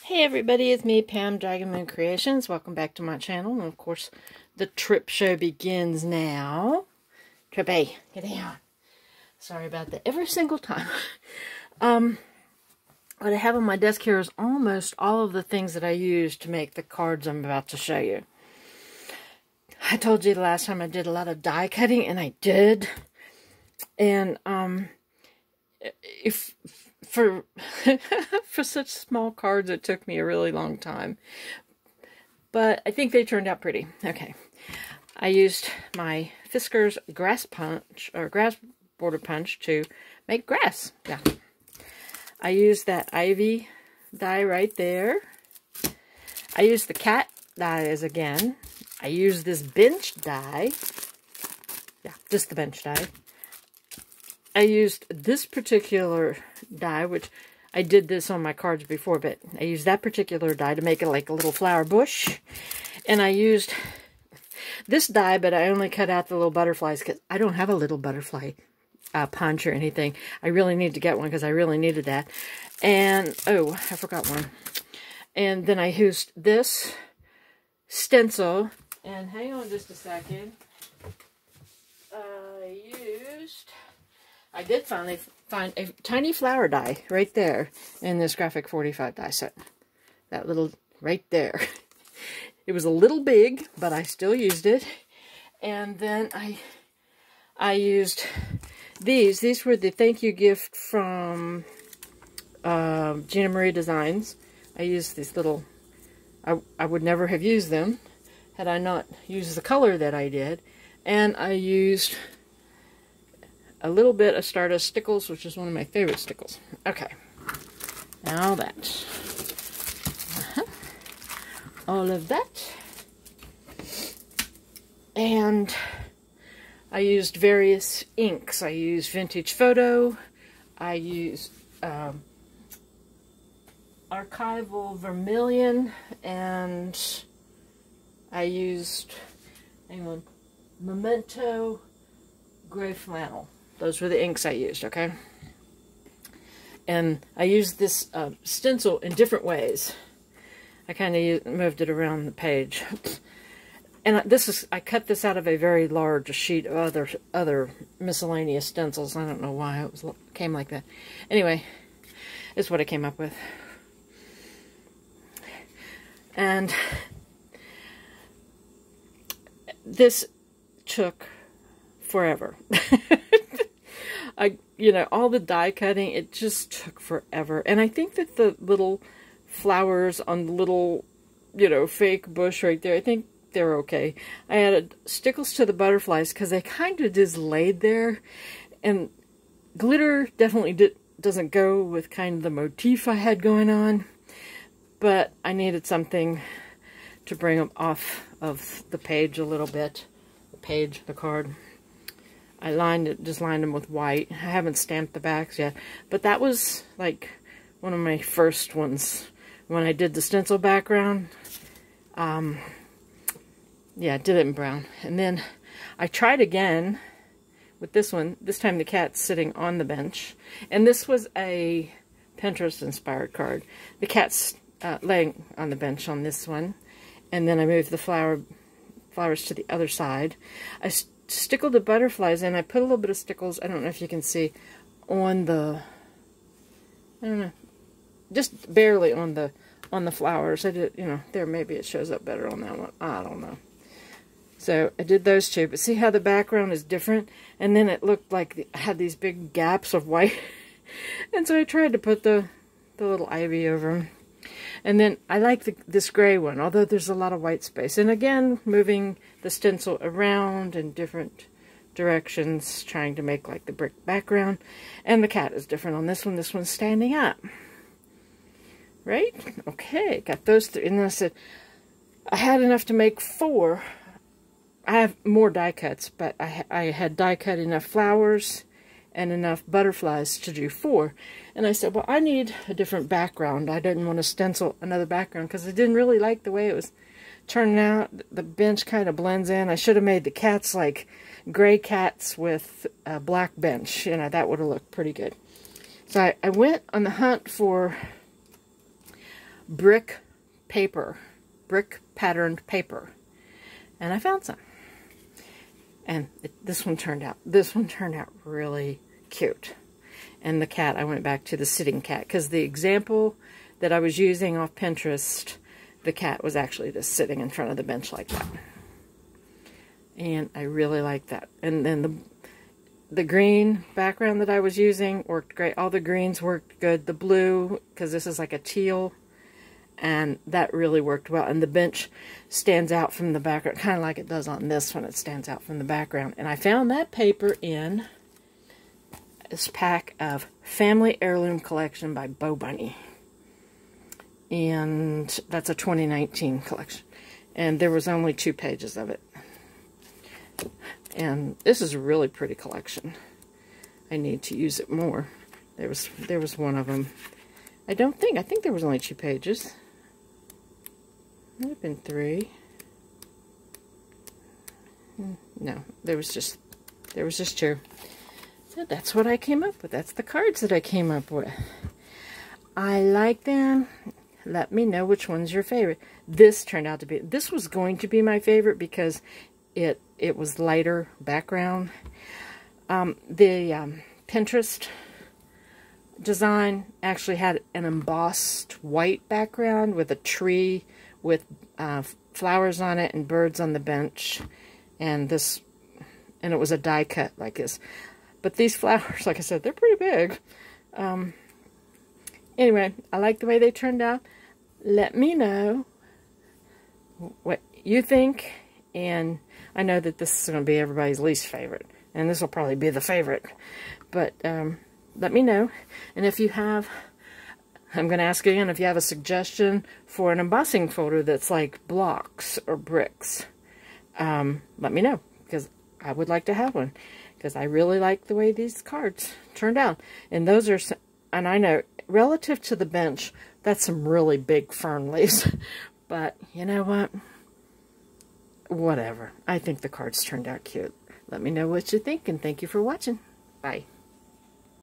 Hey everybody, it's me, Pam, Dragon Moon Creations. Welcome back to my channel. And of course, the trip show begins now. Trip A, get down. Sorry about that every single time. What I have on my desk here is almost all of the things that I use to make the cards I'm about to show you. I told you the last time I did a lot of die cutting, and I did. And for such small cards, it took me a really long time. But I think they turned out pretty. Okay. I used my Fisker's grass punch, or grass border punch, to make grass. Yeah. I used that ivy die right there. I used the cat die again. I used this bench die. Yeah, just the bench die. I used this particular die, which I did this on my cards before, but I used that particular die to make it like a little flower bush. And I used this die, but I only cut out the little butterflies because I don't have a little butterfly punch or anything. I really need to get one because I really needed that. And, oh, I forgot one. And then I used this stencil. And hang on just a second. I did finally find a tiny flower die right there in this Graphic 45 die set. That little, right there. It was a little big, but I still used it. And then I used these. These were the thank you gift from Gina Marie Designs. I used these little, I would never have used them had I not used the color that I did. And I used a little bit of Stardust Stickles, which is one of my favorite stickles. Okay, now that. All of that. And I used various inks. I used Vintage Photo. I used Archival Vermilion. And I used, hang on, Memento Gray Flannel. Those were the inks I used, okay? And I used this stencil in different ways. I kind of moved it around the page. And I cut this out of a very large sheet of other miscellaneous stencils. I don't know why it came like that. Anyway, it's what I came up with. And this took forever. All the die cutting, it just took forever. And I think that the little flowers on the little, fake bush right there, I think they're okay. I added stickles to the butterflies because they kind of just laid there. And glitter definitely doesn't go with kind of the motif I had going on. But I needed something to bring them off of the page a little bit. The card. I just lined them with white. I haven't stamped the backs yet. But that was like one of my first ones. When I did the stencil background. Yeah, I did it in brown. And then I tried again with this one. This time the cat's sitting on the bench. And this was a Pinterest inspired card. The cat's laying on the bench on this one. And then I moved the flowers to the other side. I stickled the butterflies, and I put a little bit of stickles, I don't know if you can see, on the, I don't know, just barely on the flowers. I did, there, maybe it shows up better on that one. I don't know. So I did those two, but see how the background is different? And then it looked like I had these big gaps of white. And so I tried to put the little ivy over them. And then I like this gray one, although there's a lot of white space. And again, moving the stencil around in different directions, trying to make like the brick background. And the cat is different on this one. This one's standing up. Right? Okay, got those three. And then I said, I had enough to make 4. I have more die cuts, but I had die cut enough flowers and enough butterflies to do 4. And I said, well, I need a different background. I didn't want to stencil another background because I didn't really like the way it was turning out. The bench kind of blends in. I should have made the cats like gray cats with a black bench. That would have looked pretty good. So I went on the hunt for brick paper, brick patterned paper. And I found some. And this one turned out really cute. And the cat, I went back to the sitting cat, because the example that I was using off Pinterest, the cat was actually just sitting in front of the bench like that. And I really like that. And then the green background that I was using worked great. All the greens worked good. The blue, because this is like a teal, and that really worked well. And the bench stands out from the background, kind of like it does on this one. It stands out from the background. And I found that paper in this pack of Family Heirloom Collection by Bo Bunny. And that's a 2019 collection. And there was only 2 pages of it. And this is a really pretty collection. I need to use it more. There was one of them. I think there was only 2 pages. Might have been 3. No, there was just 2. So that's what I came up with. That's the cards that I came up with. I like them. Let me know which one's your favorite. This was going to be my favorite because it was lighter background. The Pinterest design actually had an embossed white background with a tree with flowers on it and birds on the bench, and it was a die cut like this. But these flowers, like I said, they're pretty big. Anyway, I like the way they turned out. Let me know what you think, and I know that this is going to be everybody's least favorite, and this will probably be the favorite, but let me know. And if you have, I'm going to ask again, if you have a suggestion for an embossing folder that's like blocks or bricks, let me know, because I would like to have one, because I really like the way these cards turned out. And those are, and I know, relative to the bench, that's some really big fern leaves, but you know what? Whatever. I think the cards turned out cute. Let me know what you think, and thank you for watching. Bye.